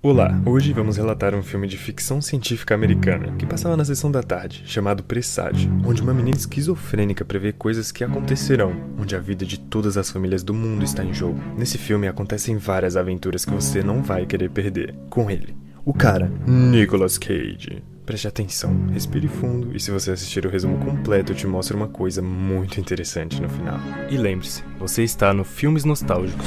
Olá, hoje vamos relatar um filme de ficção científica americana que passava na sessão da tarde, chamado Presságio, onde uma menina esquizofrênica prevê coisas que acontecerão, onde a vida de todas as famílias do mundo está em jogo. Nesse filme acontecem várias aventuras que você não vai querer perder. Com ele, o cara, Nicolas Cage. Preste atenção, respire fundo e se você assistir o resumo completo eu te mostro uma coisa muito interessante no final. E lembre-se, você está no Filmes Nostálgicos.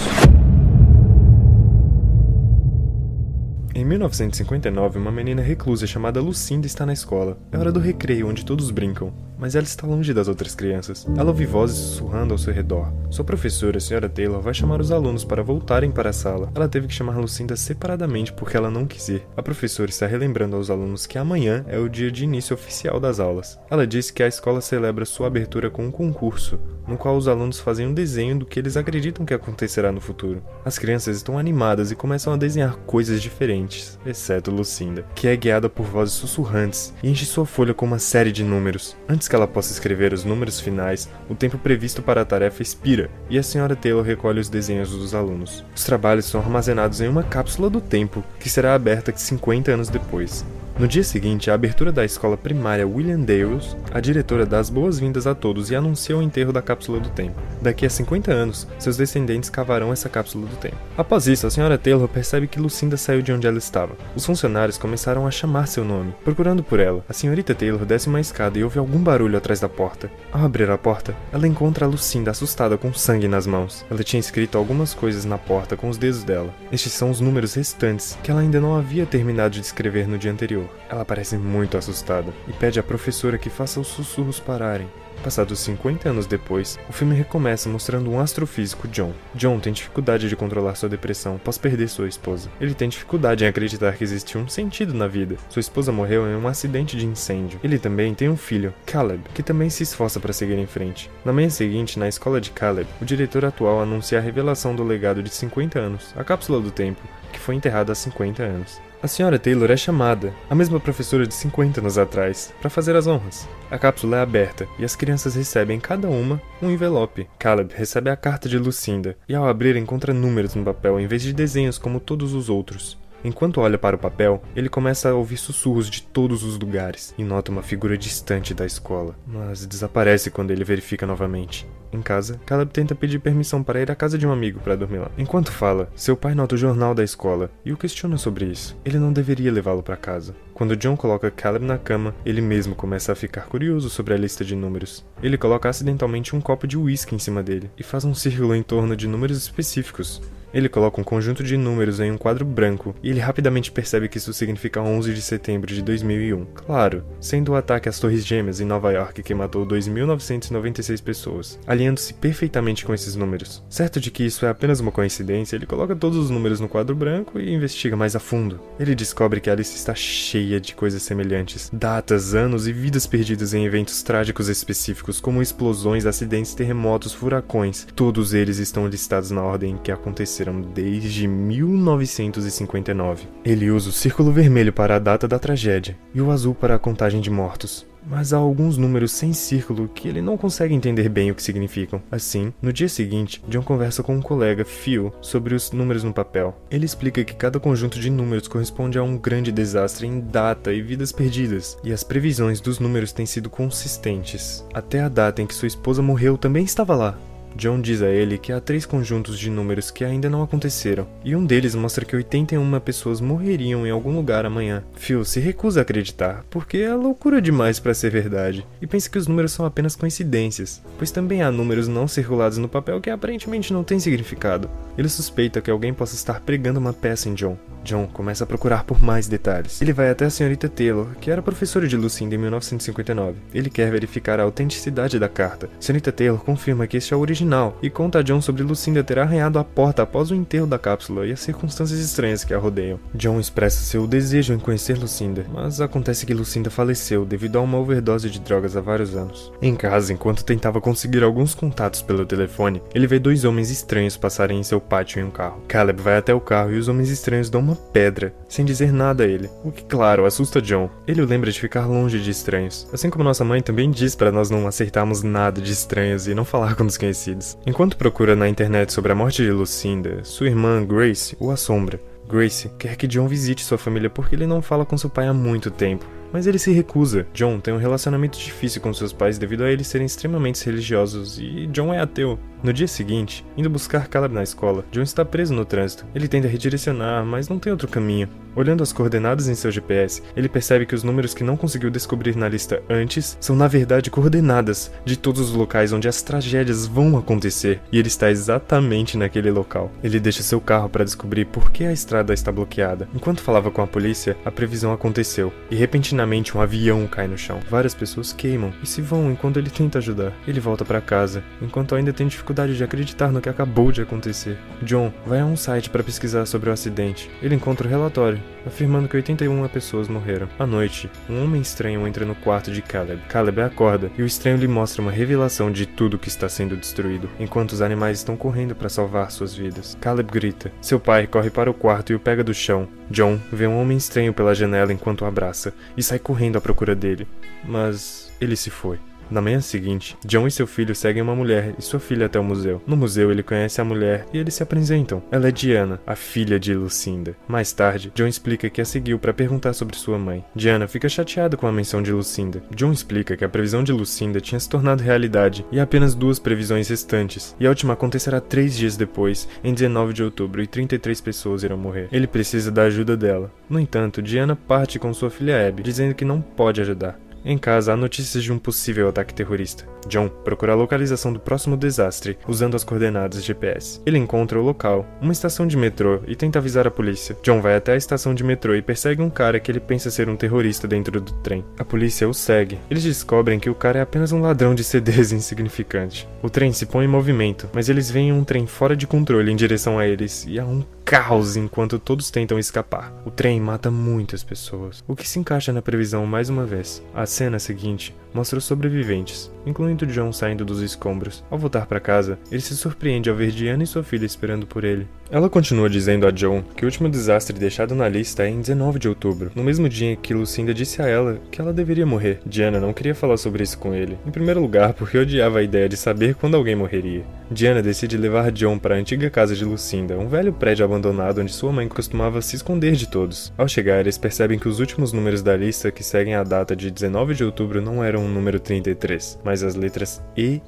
Em 1959, uma menina reclusa chamada Lucinda está na escola. É hora do recreio, onde todos brincam, mas ela está longe das outras crianças. Ela ouve vozes sussurrando ao seu redor. Sua professora, a Sra. Taylor, vai chamar os alunos para voltarem para a sala. Ela teve que chamar Lucinda separadamente porque ela não quis ir. A professora está relembrando aos alunos que amanhã é o dia de início oficial das aulas. Ela disse que a escola celebra sua abertura com um concurso, no qual os alunos fazem um desenho do que eles acreditam que acontecerá no futuro. As crianças estão animadas e começam a desenhar coisas diferentes, exceto Lucinda, que é guiada por vozes sussurrantes e enche sua folha com uma série de números. Antes que ela possa escrever os números finais, o tempo previsto para a tarefa expira e a Sra. Taylor recolhe os desenhos dos alunos. Os trabalhos são armazenados em uma cápsula do tempo, que será aberta 50 anos depois. No dia seguinte, a abertura da escola primária William Dales, a diretora dá as boas-vindas a todos e anuncia o enterro da cápsula do tempo. Daqui a 50 anos, seus descendentes cavarão essa cápsula do tempo. Após isso, a Sra. Taylor percebe que Lucinda saiu de onde ela estava. Os funcionários começaram a chamar seu nome, procurando por ela. A Sra. Taylor desce uma escada e ouve algum barulho atrás da porta. Ao abrir a porta, ela encontra a Lucinda assustada com sangue nas mãos. Ela tinha escrito algumas coisas na porta com os dedos dela. Estes são os números restantes, que ela ainda não havia terminado de escrever no dia anterior. Ela parece muito assustada e pede à professora que faça os sussurros pararem. Passados 50 anos depois, o filme recomeça mostrando um astrofísico, John. John tem dificuldade de controlar sua depressão após perder sua esposa. Ele tem dificuldade em acreditar que existe um sentido na vida. Sua esposa morreu em um acidente de incêndio. Ele também tem um filho, Caleb, que também se esforça para seguir em frente. Na manhã seguinte, na escola de Caleb, o diretor atual anuncia a revelação do legado de 50 anos, a cápsula do tempo, que foi enterrada há 50 anos. A Sra. Taylor é chamada, a mesma professora de 50 anos atrás, para fazer as honras. A cápsula é aberta e as crianças recebem cada uma um envelope. Caleb recebe a carta de Lucinda e ao abrir encontra números no papel em vez de desenhos como todos os outros. Enquanto olha para o papel, ele começa a ouvir sussurros de todos os lugares e nota uma figura distante da escola, mas desaparece quando ele verifica novamente. Em casa, Caleb tenta pedir permissão para ir à casa de um amigo para dormir lá. Enquanto fala, seu pai nota o jornal da escola e o questiona sobre isso. Ele não deveria levá-lo para casa. Quando John coloca Caleb na cama, ele mesmo começa a ficar curioso sobre a lista de números. Ele coloca acidentalmente um copo de uísque em cima dele e faz um círculo em torno de números específicos. Ele coloca um conjunto de números em um quadro branco e ele rapidamente percebe que isso significa 11 de setembro de 2001. Claro, sendo o ataque às Torres Gêmeas em Nova York que matou 2.996 pessoas, alinhando-se perfeitamente com esses números. Certo de que isso é apenas uma coincidência, ele coloca todos os números no quadro branco e investiga mais a fundo. Ele descobre que a lista está cheia de coisas semelhantes, datas, anos e vidas perdidas em eventos trágicos específicos, como explosões, acidentes, terremotos, furacões. Todos eles estão listados na ordem que aconteceram desde 1959. Ele usa o círculo vermelho para a data da tragédia e o azul para a contagem de mortos. Mas há alguns números sem círculo que ele não consegue entender bem o que significam. Assim, no dia seguinte, John conversa com um colega, Phil, sobre os números no papel. Ele explica que cada conjunto de números corresponde a um grande desastre em data e vidas perdidas, e as previsões dos números têm sido consistentes. Até a data em que sua esposa morreu também estava lá. John diz a ele que há 3 conjuntos de números que ainda não aconteceram, e um deles mostra que 81 pessoas morreriam em algum lugar amanhã. Phil se recusa a acreditar, porque é loucura demais para ser verdade, e pensa que os números são apenas coincidências, pois também há números não circulados no papel que aparentemente não têm significado. Ele suspeita que alguém possa estar pregando uma peça em John. John começa a procurar por mais detalhes. Ele vai até a Sra. Taylor, que era professora de Lucinda em 1959. Ele quer verificar a autenticidade da carta. Sra. Taylor confirma que este é o original e conta a John sobre Lucinda ter arranhado a porta após o enterro da cápsula e as circunstâncias estranhas que a rodeiam. John expressa seu desejo em conhecer Lucinda, mas acontece que Lucinda faleceu devido a uma overdose de drogas há vários anos. Em casa, enquanto tentava conseguir alguns contatos pelo telefone, ele vê 2 homens estranhos passarem em seu pátio em um carro. Caleb vai até o carro e os homens estranhos dão uma pedra, sem dizer nada a ele, o que, claro, assusta John. Ele o lembra de ficar longe de estranhos, assim como nossa mãe também diz para nós não aceitarmos nada de estranhos e não falar com desconhecidos. Enquanto procura na internet sobre a morte de Lucinda, sua irmã Grace o assombra. Grace quer que John visite sua família porque ele não fala com seu pai há muito tempo. Mas ele se recusa. John tem um relacionamento difícil com seus pais devido a eles serem extremamente religiosos e John é ateu. No dia seguinte, indo buscar Caleb na escola, John está preso no trânsito. Ele tenta redirecionar, mas não tem outro caminho. Olhando as coordenadas em seu GPS, ele percebe que os números que não conseguiu descobrir na lista antes são na verdade coordenadas de todos os locais onde as tragédias vão acontecer, e ele está exatamente naquele local. Ele deixa seu carro para descobrir por que a estrada está bloqueada. Enquanto falava com a polícia, a previsão aconteceu, e repentinamente um avião cai no chão. Várias pessoas queimam e se vão enquanto ele tenta ajudar. Ele volta para casa, enquanto ainda tem dificuldade de acreditar no que acabou de acontecer. John vai a um site para pesquisar sobre o acidente. Ele encontra o relatório, afirmando que 81 pessoas morreram. À noite, um homem estranho entra no quarto de Caleb. Caleb acorda e o estranho lhe mostra uma revelação de tudo que está sendo destruído, enquanto os animais estão correndo para salvar suas vidas. Caleb grita. Seu pai corre para o quarto e o pega do chão. John vê um homem estranho pela janela enquanto o abraça e sai correndo à procura dele. Mas ele se foi. Na manhã seguinte, John e seu filho seguem uma mulher e sua filha até o museu. No museu, ele conhece a mulher e eles se apresentam. Ela é Diana, a filha de Lucinda. Mais tarde, John explica que a seguiu para perguntar sobre sua mãe. Diana fica chateada com a menção de Lucinda. John explica que a previsão de Lucinda tinha se tornado realidade e há apenas 2 previsões restantes, e a última acontecerá 3 dias depois, em 19 de outubro, e 33 pessoas irão morrer. Ele precisa da ajuda dela. No entanto, Diana parte com sua filha Abby, dizendo que não pode ajudar. Em casa, há notícias de um possível ataque terrorista. John procura a localização do próximo desastre, usando as coordenadas GPS. Ele encontra o local, uma estação de metrô, e tenta avisar a polícia. John vai até a estação de metrô e persegue um cara que ele pensa ser um terrorista dentro do trem. A polícia o segue. Eles descobrem que o cara é apenas um ladrão de CDs insignificante. O trem se põe em movimento, mas eles veem um trem fora de controle em direção a eles, e há um caos enquanto todos tentam escapar. O trem mata muitas pessoas, o que se encaixa na previsão mais uma vez. A cena seguinte mostra os sobreviventes, incluindo John saindo dos escombros. Ao voltar para casa, ele se surpreende ao ver Diana e sua filha esperando por ele. Ela continua dizendo a John que o último desastre deixado na lista é em 19 de outubro, no mesmo dia que Lucinda disse a ela que ela deveria morrer. Diana não queria falar sobre isso com ele, em primeiro lugar porque odiava a ideia de saber quando alguém morreria. Diana decide levar John para a antiga casa de Lucinda, um velho prédio abandonado onde sua mãe costumava se esconder de todos. Ao chegar, eles percebem que os últimos números da lista que seguem a data de 19 de outubro não eram o número 33, mas as letras E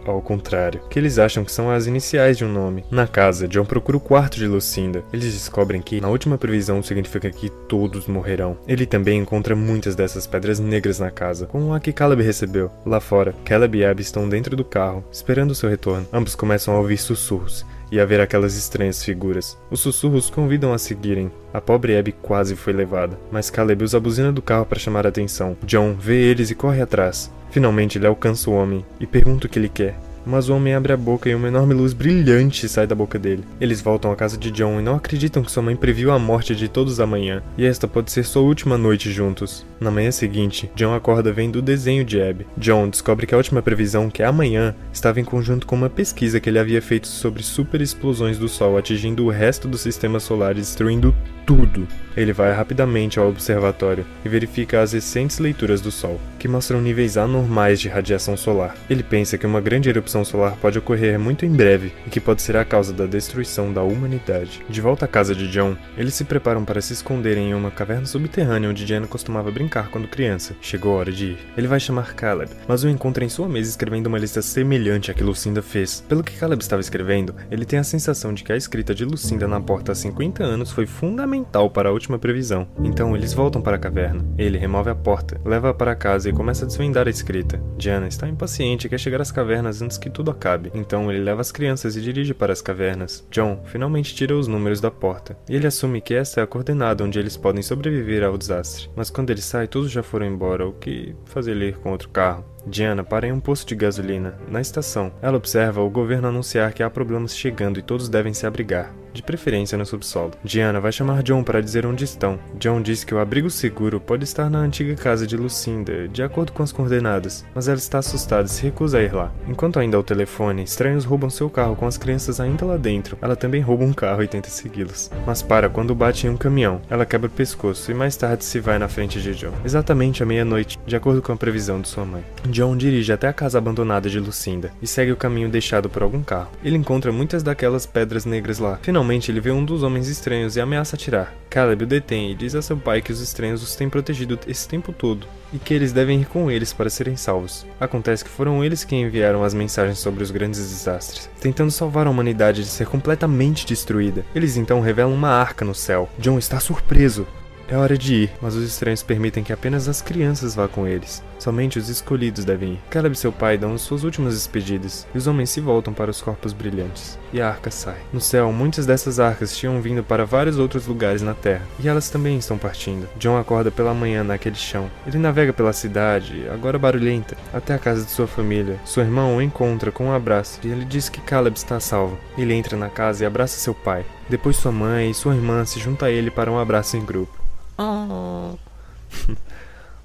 ao contrário, que eles acham que são as iniciais de um nome. Na casa, John procura o quarto de Lucinda. Eles descobrem que, na última previsão, significa que todos morrerão. Ele também encontra muitas dessas pedras negras na casa, como a que Caleb recebeu. Lá fora, Caleb e Abby estão dentro do carro, esperando seu retorno. Ambos começam a ouvir sussurros e a ver aquelas estranhas figuras. Os sussurros convidam a seguirem. A pobre Abby quase foi levada, mas Caleb usa a buzina do carro para chamar a atenção. John vê eles e corre atrás. Finalmente ele alcança o homem e pergunta o que ele quer. Mas o homem abre a boca e uma enorme luz brilhante sai da boca dele. Eles voltam à casa de John e não acreditam que sua mãe previu a morte de todos amanhã, e esta pode ser sua última noite juntos. Na manhã seguinte, John acorda vendo o desenho de Abby. John descobre que a última previsão, que é amanhã, estava em conjunto com uma pesquisa que ele havia feito sobre super explosões do Sol atingindo o resto do sistema solar e destruindo tudo. Ele vai rapidamente ao observatório e verifica as recentes leituras do Sol, que mostram níveis anormais de radiação solar. Ele pensa que uma grande erupção solar pode ocorrer muito em breve e que pode ser a causa da destruição da humanidade. De volta à casa de John, eles se preparam para se esconderem em uma caverna subterrânea onde Diana costumava brincar quando criança. Chegou a hora de ir. Ele vai chamar Caleb, mas o encontra em sua mesa escrevendo uma lista semelhante à que Lucinda fez. Pelo que Caleb estava escrevendo, ele tem a sensação de que a escrita de Lucinda na porta há 50 anos foi fundamental para a última previsão. Então eles voltam para a caverna. Ele remove a porta, leva-a para casa e começa a desvendar a escrita. Diana está impaciente e quer chegar às cavernas antes que tudo acabe. Então ele leva as crianças e dirige para as cavernas. John finalmente tira os números da porta, e ele assume que essa é a coordenada onde eles podem sobreviver ao desastre. Mas quando ele sai, todos já foram embora, o que faz ele ir com outro carro. Diana para em um posto de gasolina, na estação. Ela observa o governo anunciar que há problemas chegando e todos devem se abrigar, de preferência no subsolo. Diana vai chamar John para dizer onde estão. John diz que o abrigo seguro pode estar na antiga casa de Lucinda, de acordo com as coordenadas, mas ela está assustada e se recusa a ir lá. Enquanto ainda ao telefone, estranhos roubam seu carro com as crianças ainda lá dentro. Ela também rouba um carro e tenta segui-los, mas para quando bate em um caminhão. Ela quebra o pescoço e mais tarde se vai na frente de John, exatamente à meia-noite, de acordo com a previsão de sua mãe. John dirige até a casa abandonada de Lucinda e segue o caminho deixado por algum carro. Ele encontra muitas daquelas pedras negras lá. Finalmente Finalmente ele vê um dos homens estranhos e ameaça atirar. Caleb o detém e diz a seu pai que os estranhos os têm protegido esse tempo todo e que eles devem ir com eles para serem salvos. Acontece que foram eles que enviaram as mensagens sobre os grandes desastres, tentando salvar a humanidade de ser completamente destruída. Eles então revelam uma arca no céu. John está surpreso. É hora de ir, mas os estranhos permitem que apenas as crianças vá com eles. Somente os escolhidos devem ir. Caleb e seu pai dão suas últimas despedidas, e os homens se voltam para os corpos brilhantes. E a arca sai. No céu, muitas dessas arcas tinham vindo para vários outros lugares na Terra, e elas também estão partindo. John acorda pela manhã naquele chão. Ele navega pela cidade, agora barulhenta, até a casa de sua família. Seu irmão o encontra com um abraço, e ele diz que Caleb está salvo. Ele entra na casa e abraça seu pai. Depois sua mãe e sua irmã se juntam a ele para um abraço em grupo.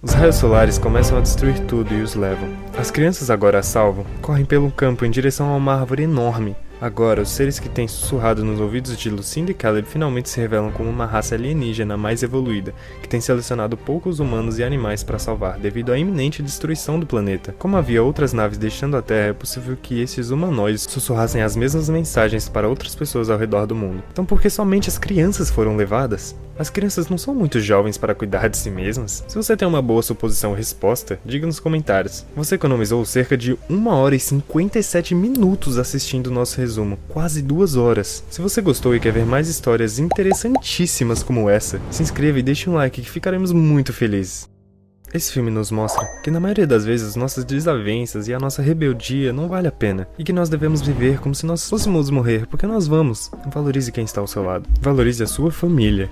Os raios solares começam a destruir tudo e os levam. As crianças, agora a salvo, correm pelo campo em direção a uma árvore enorme. Agora, os seres que têm sussurrado nos ouvidos de Lucinda e Caleb finalmente se revelam como uma raça alienígena mais evoluída, que tem selecionado poucos humanos e animais para salvar, devido à iminente destruição do planeta. Como havia outras naves deixando a Terra, é possível que esses humanoides sussurrassem as mesmas mensagens para outras pessoas ao redor do mundo. Então por que somente as crianças foram levadas? As crianças não são muito jovens para cuidar de si mesmas? Se você tem uma boa suposição ou resposta, diga nos comentários. Você economizou cerca de 1 hora e 57 minutos assistindo o nosso resumo, quase 2 horas. Se você gostou e quer ver mais histórias interessantíssimas como essa, se inscreva e deixe um like que ficaremos muito felizes. Esse filme nos mostra que na maioria das vezes nossas desavenças e a nossa rebeldia não vale a pena, e que nós devemos viver como se nós fôssemos morrer, porque nós vamos. Valorize quem está ao seu lado. Valorize a sua família.